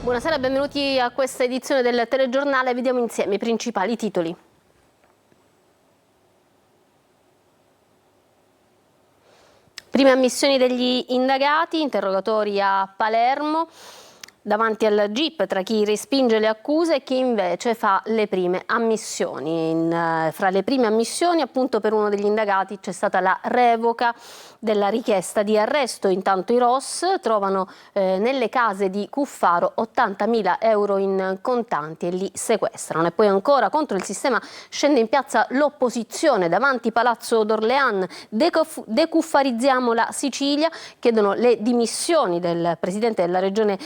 Buonasera, benvenuti a questa edizione del telegiornale. Vediamo insieme i principali titoli. Prime ammissioni degli indagati, interrogatori a Palermo, davanti al GIP tra chi respinge le accuse e chi invece fa le prime ammissioni. Fra le prime ammissioni, appunto, per uno degli indagati c'è stata la revoca della richiesta di arresto. Intanto i ROS trovano nelle case di Cuffaro 80.000 euro in contanti e li sequestrano. E poi ancora contro il sistema scende in piazza l'opposizione davanti Palazzo d'Orléans. Decuffarizziamo la Sicilia, chiedono le dimissioni del presidente della regione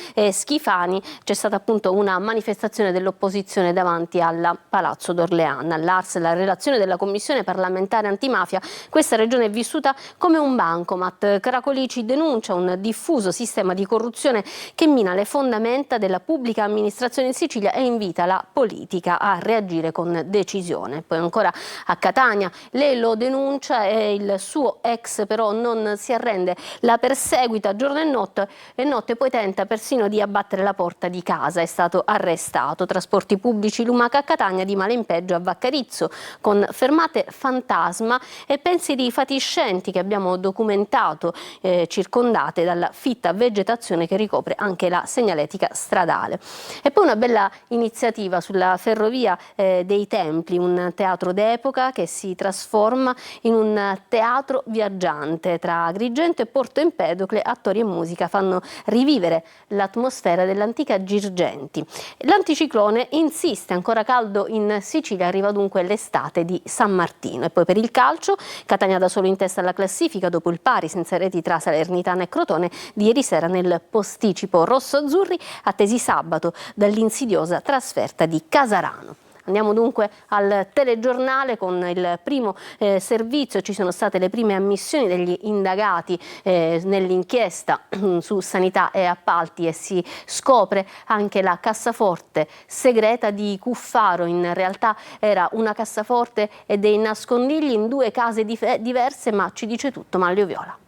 Schifani. C'è stata appunto una manifestazione dell'opposizione davanti al Palazzo d'Orléans. All'Ars, la relazione della Commissione parlamentare antimafia, questa regione è vissuta come un bancomat. Cracolici denuncia un diffuso sistema di corruzione che mina le fondamenta della pubblica amministrazione in Sicilia e invita la politica a reagire con decisione. Poi ancora a Catania, lei lo denuncia e il suo ex però non si arrende, la perseguita giorno e notte, poi tenta persino di abbattere la porta di casa. È stato arrestato. Trasporti pubblici Lumaca a Catania, di male in peggio a Vaccarizzo, con fermate fantasma e pensieri fatiscenti che abbiamo documentato, circondate dalla fitta vegetazione che ricopre anche la segnaletica stradale. E poi una bella iniziativa sulla ferrovia dei Templi, un teatro d'epoca che si trasforma in un teatro viaggiante. Tra Agrigento e Porto Empedocle, attori e musica fanno rivivere l'atmosfera dell'antica Girgenti. L'anticiclone insiste, ancora caldo in Sicilia, arriva dunque l'estate di San Martino. E poi per il calcio, Catania da solo in testa alla classifica dopo il pari senza reti tra Salernitana e Crotone di ieri sera nel posticipo. Rosso-azzurri attesi sabato dall'insidiosa trasferta di Casarano. Andiamo dunque al telegiornale con il primo servizio. Ci sono state le prime ammissioni degli indagati nell'inchiesta su sanità e appalti e si scopre anche la cassaforte segreta di Cuffaro. In realtà era una cassaforte e dei nascondigli in due case diverse, ma ci dice tutto Manlio Viola.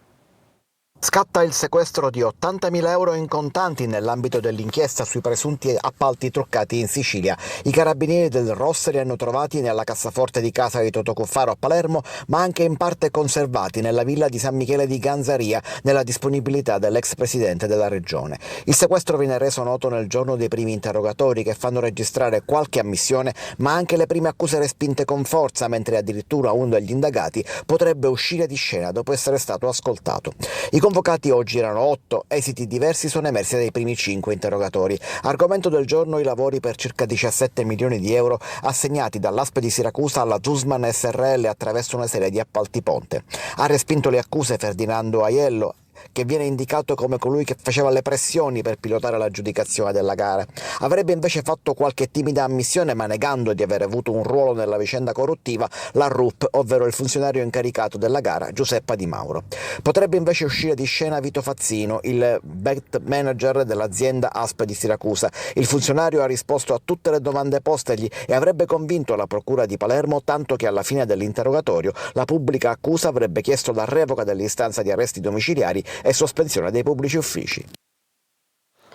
Scatta il sequestro di 80.000 euro in contanti nell'ambito dell'inchiesta sui presunti appalti truccati in Sicilia. I carabinieri del ROS li hanno trovati nella cassaforte di casa di Toto Cuffaro a Palermo, ma anche in parte conservati nella villa di San Michele di Ganzaria, nella disponibilità dell'ex presidente della regione. Il sequestro viene reso noto nel giorno dei primi interrogatori, che fanno registrare qualche ammissione, ma anche le prime accuse respinte con forza, mentre addirittura uno degli indagati potrebbe uscire di scena dopo essere stato ascoltato. I convocati oggi erano 8, esiti diversi sono emersi dai primi 5 interrogatori. Argomento del giorno i lavori per circa 17 milioni di euro assegnati dall'ASP di Siracusa alla Zusman SRL attraverso una serie di appalti ponte. Ha respinto le accuse Ferdinando Aiello, che viene indicato come colui che faceva le pressioni per pilotare l'aggiudicazione della gara. Avrebbe invece fatto qualche timida ammissione, ma negando di aver avuto un ruolo nella vicenda corruttiva, la RUP, ovvero il funzionario incaricato della gara, Giuseppa Di Mauro. Potrebbe invece uscire di scena Vito Fazzino, il back manager dell'azienda ASP di Siracusa. Il funzionario ha risposto a tutte le domande postegli e avrebbe convinto la procura di Palermo, tanto che alla fine dell'interrogatorio la pubblica accusa avrebbe chiesto la revoca dell'istanza di arresti domiciliari e sospensione dei pubblici uffici.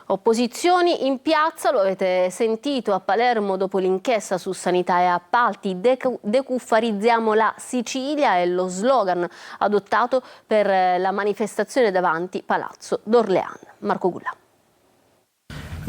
Opposizioni in piazza, lo avete sentito a Palermo dopo l'inchiesta su sanità e appalti. Decuffarizziamo la Sicilia è lo slogan adottato per la manifestazione davanti Palazzo d'Orléans. Marco Gulla.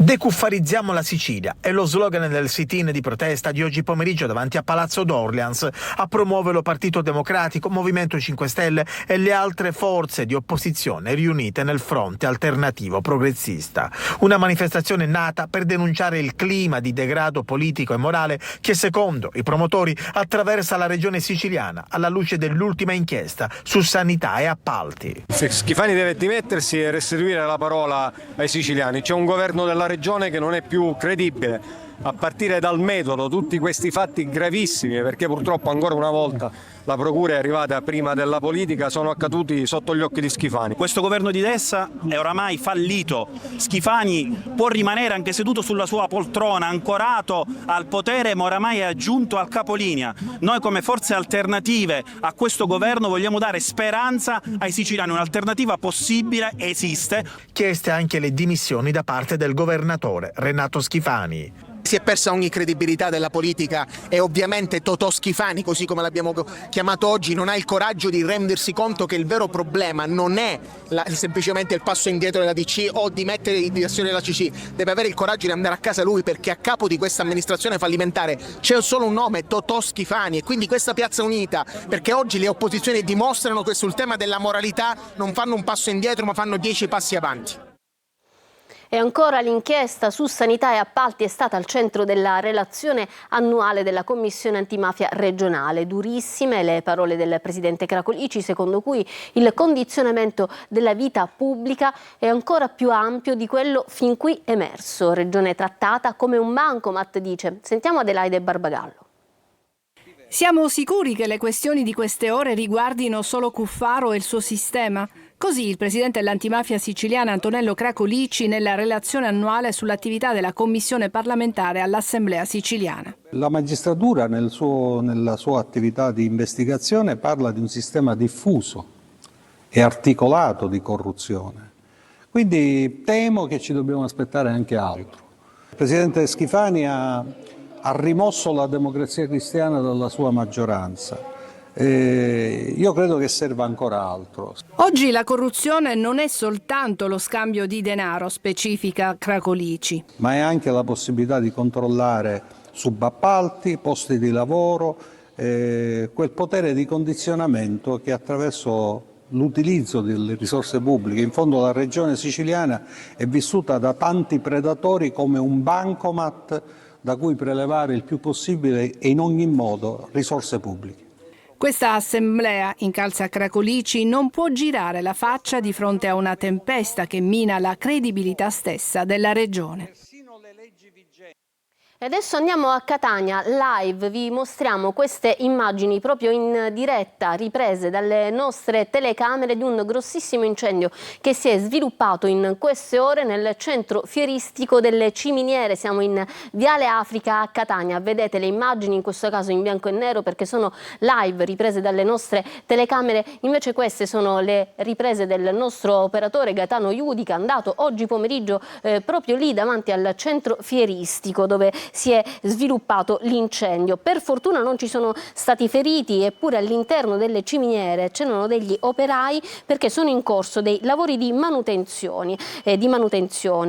Decuffarizziamo la Sicilia è lo slogan del sit-in di protesta di oggi pomeriggio davanti a Palazzo d'Orléans. A promuoverlo Partito Democratico, Movimento 5 Stelle e le altre forze di opposizione riunite nel fronte alternativo progressista. Una manifestazione nata per denunciare il clima di degrado politico e morale che, secondo i promotori, attraversa la regione siciliana alla luce dell'ultima inchiesta su sanità e appalti. Schifani deve dimettersi e restituire la parola ai siciliani. C'è un governo della regione che non è più credibile. a partire dal metodo, tutti questi fatti gravissimi, perché purtroppo ancora una volta la procura è arrivata prima della politica, sono accaduti sotto gli occhi di Schifani. Questo governo di destra è oramai fallito. Schifani può rimanere anche seduto sulla sua poltrona, ancorato al potere, ma oramai è giunto al capolinea. Noi come forze alternative a questo governo vogliamo dare speranza ai siciliani, un'alternativa possibile esiste. Chieste anche le dimissioni da parte del governatore Renato Schifani. Si è persa ogni credibilità della politica e ovviamente Totò Schifani, così come l'abbiamo chiamato oggi, non ha il coraggio di rendersi conto che il vero problema non è semplicemente il passo indietro della DC o di mettere in direzione della CC, deve avere il coraggio di andare a casa lui, perché a capo di questa amministrazione fallimentare c'è solo un nome, Totò Schifani, e quindi questa piazza unita, perché oggi le opposizioni dimostrano che sul tema della moralità non fanno un passo indietro ma fanno 10 passi avanti. E ancora l'inchiesta su sanità e appalti è stata al centro della relazione annuale della Commissione Antimafia regionale. Durissime le parole del presidente Cracolici, secondo cui il condizionamento della vita pubblica è ancora più ampio di quello fin qui emerso. Regione trattata come un bancomat, dice. Sentiamo Adelaide Barbagallo. Siamo sicuri che le questioni di queste ore riguardino solo Cuffaro e il suo sistema? Così il presidente dell'antimafia siciliana Antonello Cracolici nella relazione annuale sull'attività della commissione parlamentare all'Assemblea siciliana. La magistratura nella sua attività di investigazione parla di un sistema diffuso e articolato di corruzione. Quindi temo che ci dobbiamo aspettare anche altro. Il presidente Schifani ha rimosso la Democrazia Cristiana dalla sua maggioranza. Io credo che serva ancora altro. Oggi la corruzione non è soltanto lo scambio di denaro, specifica Cracolici. Ma è anche la possibilità di controllare subappalti, posti di lavoro, quel potere di condizionamento che attraverso l'utilizzo delle risorse pubbliche, in fondo la regione siciliana è vissuta da tanti predatori come un bancomat da cui prelevare il più possibile e in ogni modo risorse pubbliche. Questa assemblea, incalza Cracolici, non può girare la faccia di fronte a una tempesta che mina la credibilità stessa della regione. E adesso andiamo a Catania, live, vi mostriamo queste immagini proprio in diretta, riprese dalle nostre telecamere di un grossissimo incendio che si è sviluppato in queste ore nel centro fieristico delle Ciminiere. Siamo in Viale Africa a Catania, vedete le immagini in questo caso in bianco e nero perché sono live, riprese dalle nostre telecamere, invece queste sono le riprese del nostro operatore Gaetano Iudica, andato oggi pomeriggio proprio lì davanti al centro fieristico dove si è sviluppato l'incendio. Per fortuna non ci sono stati feriti, eppure all'interno delle ciminiere c'erano degli operai perché sono in corso dei lavori di manutenzione.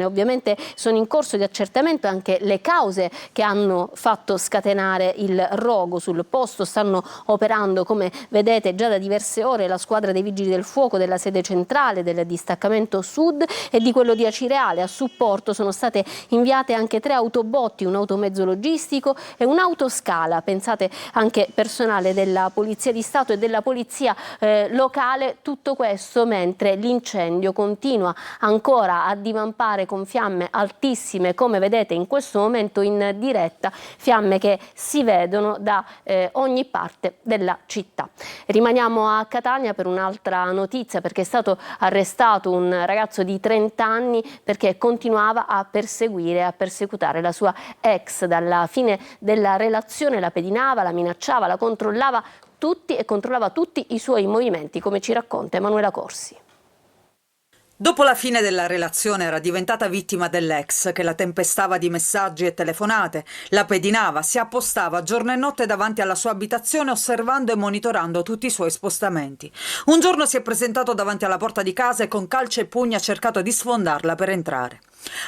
Ovviamente sono in corso di accertamento anche le cause che hanno fatto scatenare il rogo sul posto. Stanno operando, come vedete, già da diverse ore la squadra dei Vigili del Fuoco della sede centrale, del distaccamento sud e di quello di Acireale. A supporto sono state inviate anche 3 autobotti, un automezzo logistico e un'autoscala. Pensate anche personale della Polizia di Stato e della Polizia locale. Tutto questo mentre l'incendio continua ancora a divampare con fiamme altissime, come vedete in questo momento in diretta, fiamme che si vedono da ogni parte della città. Rimaniamo a Catania per un'altra notizia, perché è stato arrestato un ragazzo di 30 anni perché continuava a persecutare la sua ex. Dalla fine della relazione la pedinava, la minacciava, la controllava tutti e controllava tutti i suoi movimenti, come ci racconta Emanuela Corsi. Dopo la fine della relazione era diventata vittima dell'ex che la tempestava di messaggi e telefonate, la pedinava, si appostava giorno e notte davanti alla sua abitazione osservando e monitorando tutti i suoi spostamenti. Un giorno si è presentato davanti alla porta di casa e con calci e pugni ha cercato di sfondarla per entrare.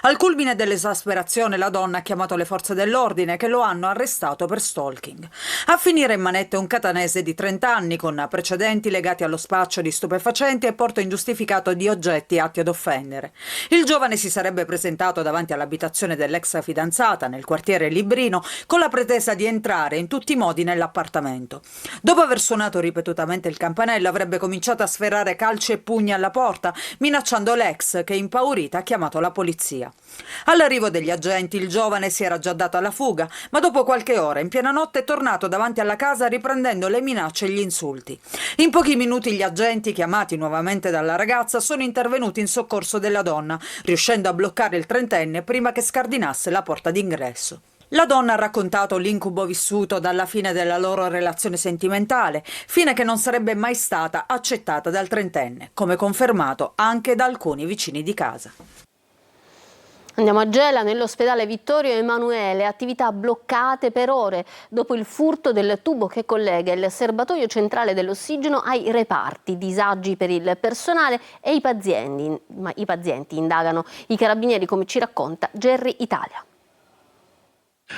Al culmine dell'esasperazione la donna ha chiamato le forze dell'ordine che lo hanno arrestato per stalking. A finire in manette un catanese di 30 anni con precedenti legati allo spaccio di stupefacenti e porto ingiustificato di oggetti atti ad offendere. Il giovane si sarebbe presentato davanti all'abitazione dell'ex fidanzata nel quartiere Librino con la pretesa di entrare in tutti i modi nell'appartamento. Dopo aver suonato ripetutamente il campanello avrebbe cominciato a sferrare calci e pugni alla porta, minacciando l'ex che impaurita ha chiamato la polizia. polizia. All'arrivo degli agenti il giovane si era già dato alla fuga, ma dopo qualche ora in piena notte è tornato davanti alla casa riprendendo le minacce e gli insulti. In pochi minuti gli agenti, chiamati nuovamente dalla ragazza, sono intervenuti in soccorso della donna, riuscendo a bloccare il trentenne prima che scardinasse la porta d'ingresso. La donna ha raccontato l'incubo vissuto dalla fine della loro relazione sentimentale, fine che non sarebbe mai stata accettata dal trentenne, come confermato anche da alcuni vicini di casa. Andiamo a Gela, nell'ospedale Vittorio Emanuele, attività bloccate per ore dopo il furto del tubo che collega il serbatoio centrale dell'ossigeno ai reparti, disagi per il personale e i pazienti indagano i carabinieri, come ci racconta Gerry Italia.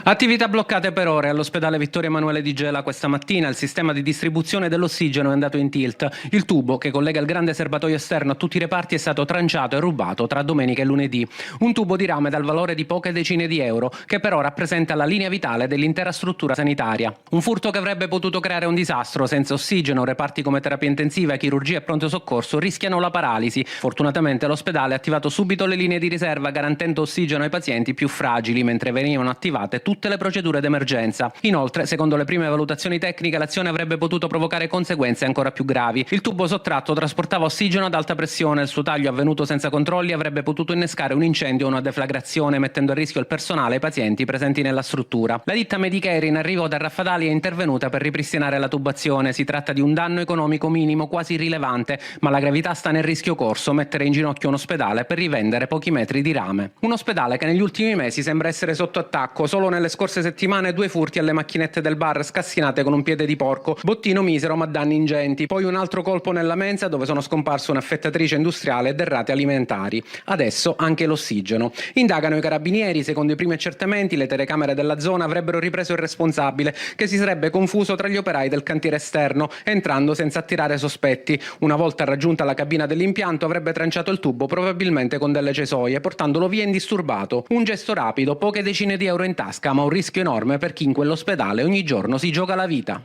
Attività bloccate per ore all'ospedale Vittorio Emanuele di Gela questa mattina. Il sistema di distribuzione dell'ossigeno è andato in tilt. Il tubo che collega il grande serbatoio esterno a tutti i reparti è stato tranciato e rubato tra domenica e lunedì. Un tubo di rame dal valore di poche decine di euro che però rappresenta la linea vitale dell'intera struttura sanitaria. Un furto che avrebbe potuto creare un disastro. Senza ossigeno, reparti come terapia intensiva, chirurgia e pronto soccorso rischiano la paralisi. Fortunatamente l'ospedale ha attivato subito le linee di riserva garantendo ossigeno ai pazienti più fragili mentre venivano attivate tutte le procedure d'emergenza. Inoltre, secondo le prime valutazioni tecniche, l'azione avrebbe potuto provocare conseguenze ancora più gravi. Il tubo sottratto trasportava ossigeno ad alta pressione, il suo taglio avvenuto senza controlli avrebbe potuto innescare un incendio o una deflagrazione, mettendo a rischio il personale e i pazienti presenti nella struttura. La ditta Medicare, in arrivo da Raffadali, è intervenuta per ripristinare la tubazione. Si tratta di un danno economico minimo quasi irrilevante, ma la gravità sta nel rischio corso, mettere in ginocchio un ospedale per rivendere pochi metri di rame. Un ospedale che negli ultimi mesi sembra essere sotto attacco. Solo nelle scorse settimane 2 furti alle macchinette del bar scassinate con un piede di porco, bottino misero ma danni ingenti, poi un altro colpo nella mensa dove sono scomparse un'affettatrice industriale e derrate alimentari. Adesso anche l'ossigeno. Indagano i carabinieri. Secondo i primi accertamenti le telecamere della zona avrebbero ripreso il responsabile, che si sarebbe confuso tra gli operai del cantiere esterno, entrando senza attirare sospetti. Una volta raggiunta la cabina dell'impianto avrebbe tranciato il tubo, probabilmente con delle cesoie, portandolo via indisturbato. Un gesto rapido, poche decine di euro in tasca, ma un rischio enorme per chi in quell'ospedale ogni giorno si gioca la vita.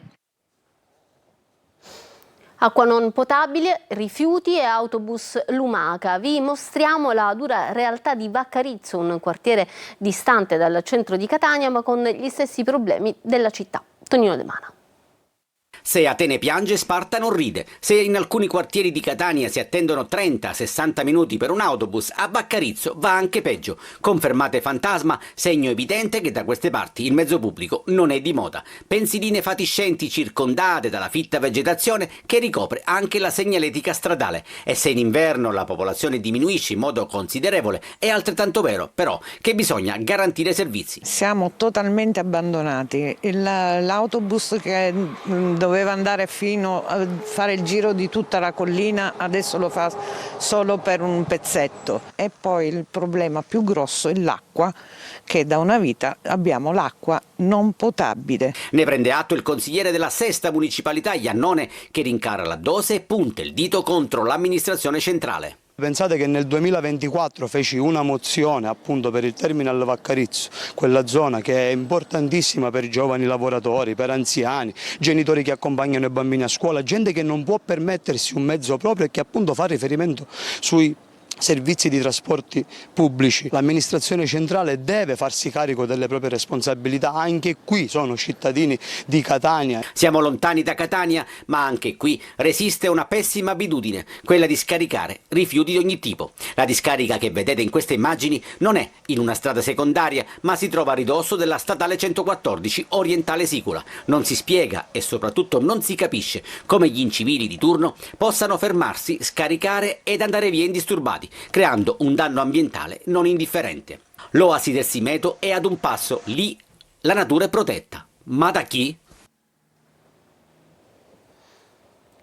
Acqua non potabile, rifiuti e autobus lumaca. Vi mostriamo la dura realtà di Vaccarizzo, un quartiere distante dal centro di Catania ma con gli stessi problemi della città. Tonino De Mana. Se Atene piange, Sparta non ride. Se in alcuni quartieri di Catania si attendono 30-60 minuti per un autobus, a Vaccarizzo va anche peggio. Confermate fantasma, segno evidente che da queste parti il mezzo pubblico non è di moda. Pensiline fatiscenti circondate dalla fitta vegetazione che ricopre anche la segnaletica stradale. E se in inverno la popolazione diminuisce in modo considerevole, è altrettanto vero però che bisogna garantire servizi. Siamo totalmente abbandonati. L'autobus che doveva andare fino a fare il giro di tutta la collina, adesso lo fa solo per un pezzetto. E poi il problema più grosso è l'acqua, che da una vita abbiamo l'acqua non potabile. Ne prende atto il consigliere della sesta municipalità Iannone, che rincara la dose e punta il dito contro l'amministrazione centrale. Pensate che nel 2024 feci una mozione appunto per il terminal Vaccarizzo, quella zona che è importantissima per i giovani lavoratori, per anziani, genitori che accompagnano i bambini a scuola, gente che non può permettersi un mezzo proprio e che appunto fa riferimento sui servizi di trasporti pubblici. L'amministrazione centrale deve farsi carico delle proprie responsabilità, anche qui sono cittadini di Catania. Siamo lontani da Catania, ma anche qui resiste una pessima abitudine, quella di scaricare rifiuti di ogni tipo. La discarica che vedete in queste immagini non è in una strada secondaria, ma si trova a ridosso della statale 114 Orientale Sicula. Non si spiega e soprattutto non si capisce come gli incivili di turno possano fermarsi, scaricare ed andare via indisturbati, creando un danno ambientale non indifferente. L'oasi del Simeto è ad un passo, lì la natura è protetta. Ma da chi?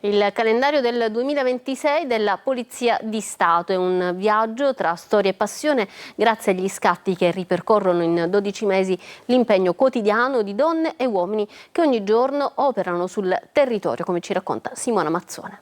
Il calendario del 2026 della Polizia di Stato è un viaggio tra storia e passione grazie agli scatti che ripercorrono in 12 mesi l'impegno quotidiano di donne e uomini che ogni giorno operano sul territorio, come ci racconta Simona Mazzone.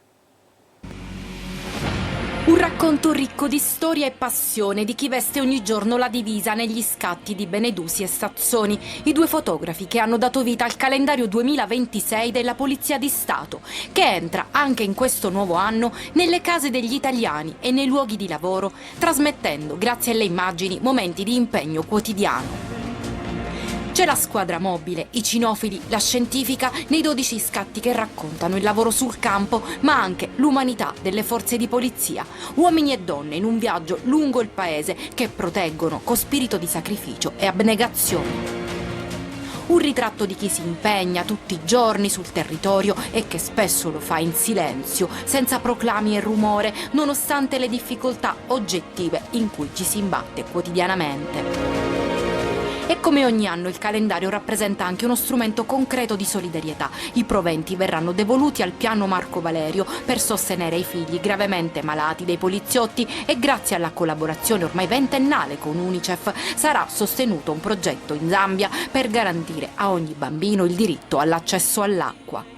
Un racconto ricco di storia e passione di chi veste ogni giorno la divisa negli scatti di Benedusi e Sazzoni, i due fotografi che hanno dato vita al calendario 2026 della Polizia di Stato, che entra anche in questo nuovo anno nelle case degli italiani e nei luoghi di lavoro, trasmettendo, grazie alle immagini, momenti di impegno quotidiano. C'è la squadra mobile, i cinofili, la scientifica nei 12 scatti che raccontano il lavoro sul campo, ma anche l'umanità delle forze di polizia. Uomini e donne in un viaggio lungo il paese che proteggono con spirito di sacrificio e abnegazione. Un ritratto di chi si impegna tutti i giorni sul territorio e che spesso lo fa in silenzio, senza proclami e rumore, nonostante le difficoltà oggettive in cui ci si imbatte quotidianamente. E come ogni anno il calendario rappresenta anche uno strumento concreto di solidarietà. I proventi verranno devoluti al piano Marco Valerio per sostenere i figli gravemente malati dei poliziotti e grazie alla collaborazione ormai ventennale con UNICEF sarà sostenuto un progetto in Zambia per garantire a ogni bambino il diritto all'accesso all'acqua.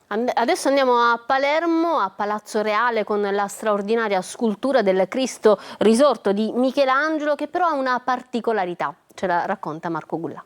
Adesso andiamo a Palermo, a Palazzo Reale, con la straordinaria scultura del Cristo risorto di Michelangelo, che però ha una particolarità. Ce la racconta Marco Gullà.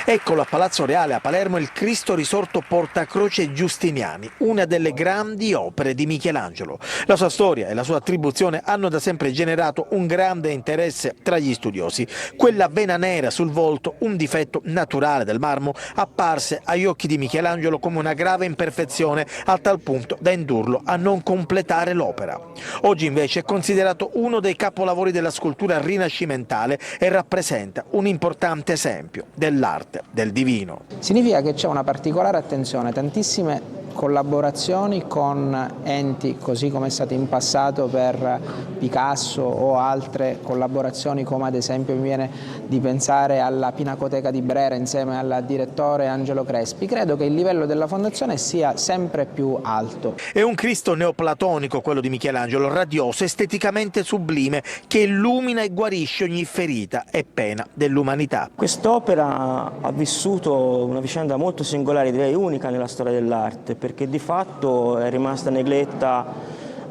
Eccolo a Palazzo Reale a Palermo il Cristo risorto Portacroce Giustiniani, una delle grandi opere di Michelangelo. La sua storia e la sua attribuzione hanno da sempre generato un grande interesse tra gli studiosi. Quella vena nera sul volto, un difetto naturale del marmo, apparse agli occhi di Michelangelo come una grave imperfezione, a tal punto da indurlo a non completare l'opera. Oggi invece è considerato uno dei capolavori della scultura rinascimentale e rappresenta un importante esempio dell'arte del divino. Significa che c'è una particolare attenzione, tantissime collaborazioni con enti, così come è stato in passato per Picasso o altre collaborazioni, come ad esempio mi viene di pensare alla Pinacoteca di Brera insieme al direttore Angelo Crespi. Credo che il livello della fondazione sia sempre più alto. È un Cristo neoplatonico quello di Michelangelo, radioso, esteticamente sublime, che illumina e guarisce ogni ferita e pena dell'umanità. Quest'opera ha vissuto una vicenda molto singolare, direi unica nella storia dell'arte, perché di fatto è rimasta negletta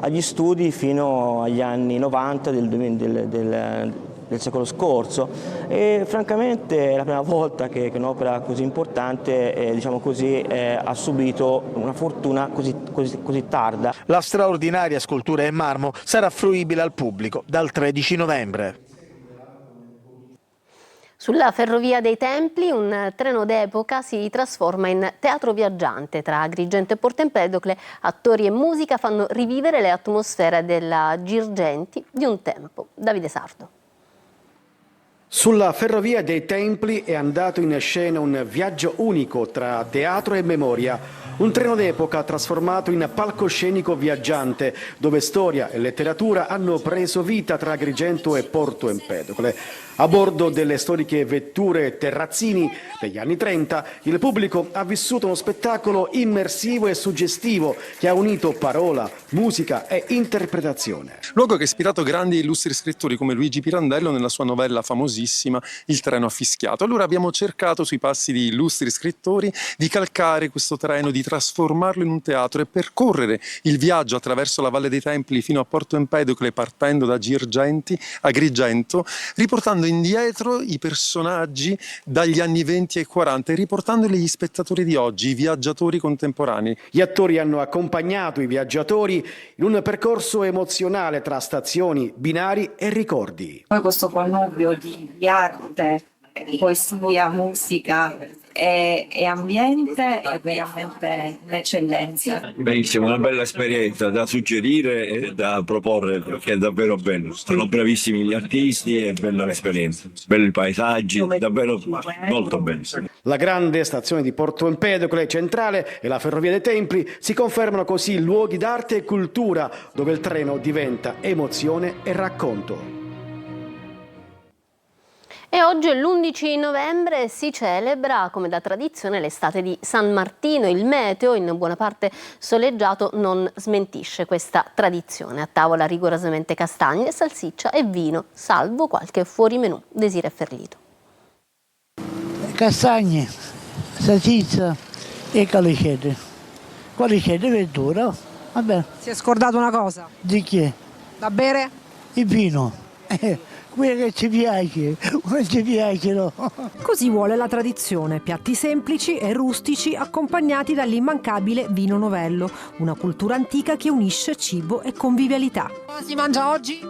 agli studi fino agli anni 90 del secolo scorso e francamente è la prima volta che un'opera così importante diciamo così, ha subito una fortuna così tarda. La straordinaria scultura in marmo sarà fruibile al pubblico dal 13 novembre. Sulla Ferrovia dei Templi un treno d'epoca si trasforma in teatro viaggiante. Tra Agrigento e Porto Empedocle attori e musica fanno rivivere le atmosfere della Girgenti di un tempo. Davide Sardo. Sulla Ferrovia dei Templi è andato in scena un viaggio unico tra teatro e memoria. Un treno d'epoca trasformato in palcoscenico viaggiante, dove storia e letteratura hanno preso vita tra Agrigento e Porto Empedocle. A bordo delle storiche vetture terrazzini degli anni 30, il pubblico ha vissuto uno spettacolo immersivo e suggestivo che ha unito parola, musica e interpretazione. Luogo che ha ispirato grandi e illustri scrittori come Luigi Pirandello nella sua novella famosissima Il treno affischiato. Allora abbiamo cercato sui passi di illustri scrittori di calcare questo treno, di trasformarlo in un teatro e percorrere il viaggio attraverso la Valle dei Templi fino a Porto Empedocle partendo da Girgenti, Agrigento, riportando indietro i personaggi dagli anni 20 e 40 e riportandoli agli spettatori di oggi, i viaggiatori contemporanei. Gli attori hanno accompagnato i viaggiatori in un percorso emozionale tra stazioni, binari e ricordi. Poi questo connubio di arte, poesia, musica e ambiente è veramente un'eccellenza. Benissimo, una bella esperienza da suggerire e da proporre perché è davvero bello. Sono bravissimi gli artisti e bella l'esperienza. Belli i paesaggi, davvero molto bello. La grande stazione di Porto Empedocle centrale e la Ferrovia dei Templi si confermano così luoghi d'arte e cultura dove il treno diventa emozione e racconto. E oggi è l'11 novembre, si celebra come da tradizione l'estate di San Martino. Il meteo, in buona parte soleggiato, non smentisce questa tradizione. A tavola rigorosamente castagne, salsiccia e vino, salvo qualche fuorimenù. Desiree Ferlito. Castagne, salsiccia e calicette. Calicette verdura, vabbè. Si è scordato una cosa. Di che? Da bere? Il vino. Quello che ci piace, non ci piace no. Così vuole la tradizione, piatti semplici e rustici accompagnati dall'immancabile vino novello, una cultura antica che unisce cibo e convivialità. Cosa si mangia oggi?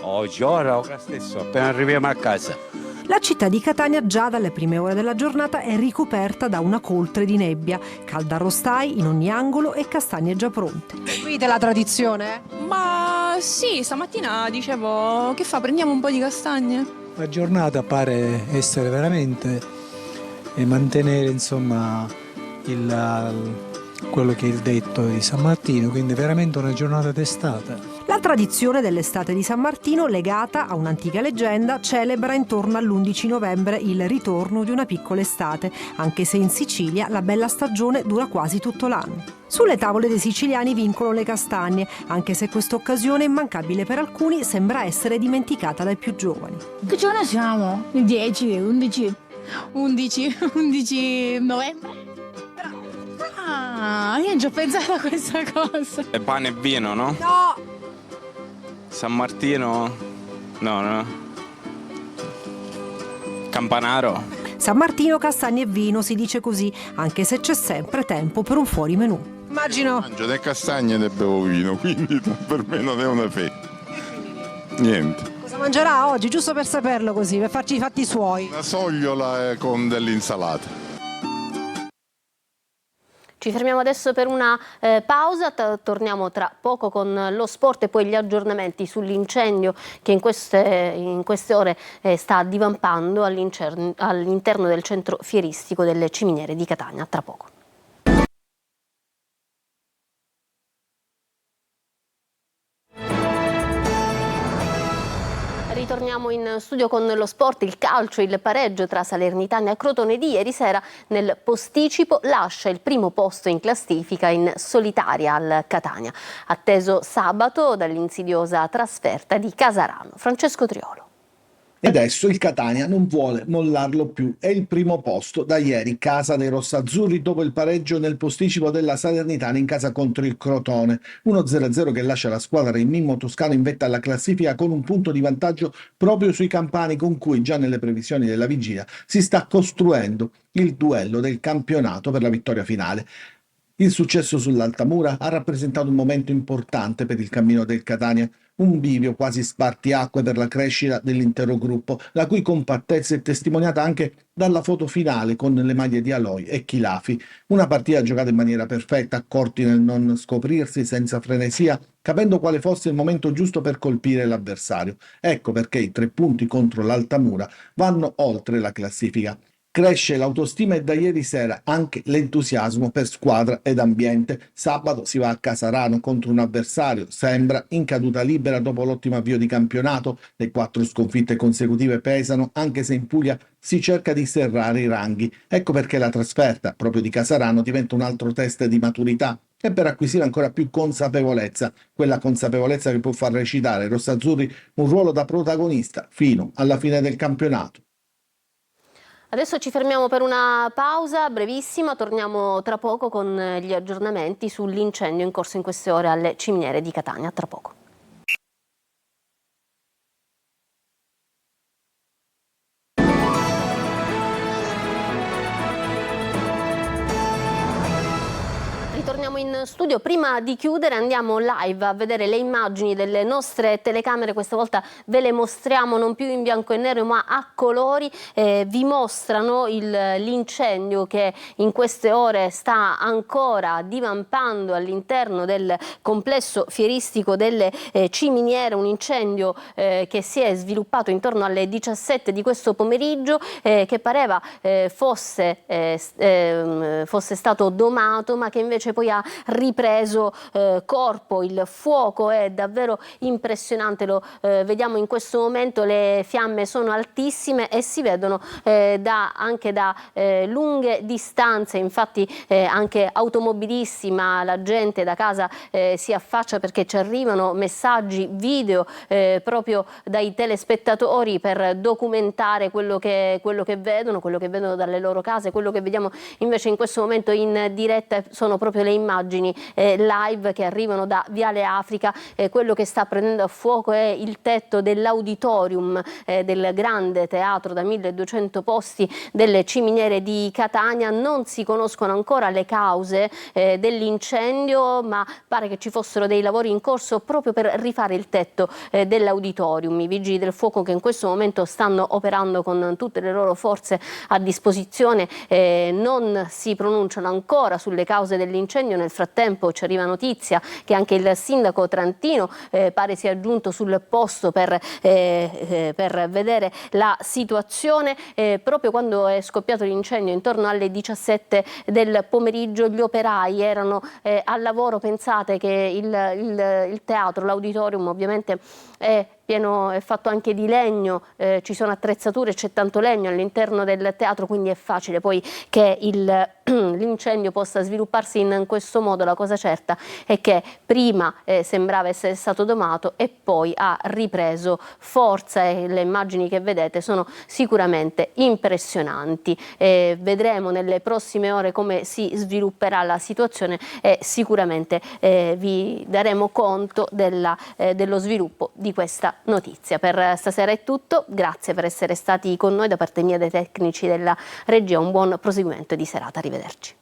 Oggi, ora stesso, appena arriviamo a casa. La città di Catania già dalle prime ore della giornata è ricoperta da una coltre di nebbia, caldarrostai in ogni angolo e castagne già pronte. Seguite la tradizione? Ma sì, stamattina dicevo, che fa, prendiamo un po' di castagne? La giornata pare essere veramente mantenere insomma quello che è il detto di San Martino, quindi veramente una giornata d'estate. La tradizione dell'estate di San Martino, legata a un'antica leggenda, celebra intorno all'11 novembre il ritorno di una piccola estate, anche se in Sicilia la bella stagione dura quasi tutto l'anno. Sulle tavole dei siciliani vincono le castagne, anche se questa occasione, immancabile per alcuni, sembra essere dimenticata dai più giovani. Che giorno siamo? 10, 11 novembre? Ah, io non ci ho pensato a questa cosa. È pane e vino, no? No! San Martino? No. Campanaro? San Martino, castagne e vino, si dice così, anche se c'è sempre tempo per un fuori menù. Immagino. Mangio delle castagne e ne bevo vino, quindi per me non è una fetta. Niente. Cosa mangerà oggi, giusto per saperlo così, per farci i fatti suoi? Una sogliola con dell'insalata. Ci fermiamo adesso per una pausa, torniamo tra poco con lo sport e poi gli aggiornamenti sull'incendio che in queste ore sta divampando all'interno del centro fieristico delle Ciminiere di Catania. Tra poco. Ritorniamo in studio con lo sport, il calcio, il pareggio tra Salernitana e Crotone di ieri sera nel posticipo lascia il primo posto in classifica in solitaria al Catania, atteso sabato dall'insidiosa trasferta di Casarano. Francesco Triolo. E adesso il Catania non vuole mollarlo più, è il primo posto da ieri, casa dei rossazzurri dopo il pareggio nel posticipo della Salernitana in casa contro il Crotone, 1-0 che lascia la squadra in Mimmo Toscano in vetta alla classifica con un punto di vantaggio proprio sui campani con cui già nelle previsioni della vigilia si sta costruendo il duello del campionato per la vittoria finale. Il successo sull'Altamura ha rappresentato un momento importante per il cammino del Catania, un bivio quasi spartiacque per la crescita dell'intero gruppo, la cui compattezza è testimoniata anche dalla foto finale con le maglie di Aloy e Chilafi. Una partita giocata in maniera perfetta, accorti nel non scoprirsi, senza frenesia, capendo quale fosse il momento giusto per colpire l'avversario. Ecco perché i 3 punti contro l'Altamura vanno oltre la classifica. Cresce l'autostima e da ieri sera anche l'entusiasmo per squadra ed ambiente. Sabato si va a Casarano contro un avversario, sembra in caduta libera dopo l'ottimo avvio di campionato. Le 4 sconfitte consecutive pesano, anche se in Puglia si cerca di serrare i ranghi. Ecco perché la trasferta proprio di Casarano diventa un altro test di maturità e per acquisire ancora più consapevolezza, quella consapevolezza che può far recitare ai rossazzurri un ruolo da protagonista fino alla fine del campionato. Adesso ci fermiamo per una pausa brevissima, torniamo tra poco con gli aggiornamenti sull'incendio in corso in queste ore alle Ciminiere di Catania. Tra poco. Ritorniamo in studio. Prima di chiudere andiamo live a vedere le immagini delle nostre telecamere. Questa volta ve le mostriamo non più in bianco e nero ma a colori. Vi mostrano l'incendio che in queste ore sta ancora divampando all'interno del complesso fieristico delle Ciminiere. Un incendio che si è sviluppato intorno alle 17 di questo pomeriggio, che pareva fosse stato domato, ma che invece poi ha ripreso ripreso corpo. Il fuoco è davvero impressionante, lo vediamo in questo momento, le fiamme sono altissime e si vedono anche da lunghe distanze, infatti anche automobilisti, ma la gente da casa si affaccia perché ci arrivano messaggi, video proprio dai telespettatori per documentare quello che vedono dalle loro case. Quello che vediamo invece in questo momento in diretta sono proprio le immagini live che arrivano da Viale Africa. Quello che sta prendendo a fuoco è il tetto dell'auditorium del grande teatro da 1200 posti delle Ciminiere di Catania. Non si conoscono ancora le cause dell'incendio, ma pare che ci fossero dei lavori in corso proprio per rifare il tetto dell'auditorium. I vigili del fuoco, che in questo momento stanno operando con tutte le loro forze a disposizione, non si pronunciano ancora sulle cause dell'incendio. Nel frattempo ci arriva notizia che anche il sindaco trantino pare sia giunto sul posto per vedere la situazione. Proprio quando è scoppiato l'incendio, intorno alle 17 del pomeriggio, gli operai erano al lavoro. Pensate che il teatro, l'auditorium ovviamente è fatto anche di legno, ci sono attrezzature, c'è tanto legno all'interno del teatro, quindi è facile poi che l'incendio possa svilupparsi in questo modo. La cosa certa è che prima sembrava essere stato domato e poi ha ripreso forza, e le immagini che vedete sono sicuramente impressionanti. Vedremo nelle prossime ore come si svilupperà la situazione e sicuramente vi daremo conto dello sviluppo di questa notizia. Per stasera è tutto, grazie per essere stati con noi da parte mia, dei tecnici della regia, un buon proseguimento di serata, arrivederci.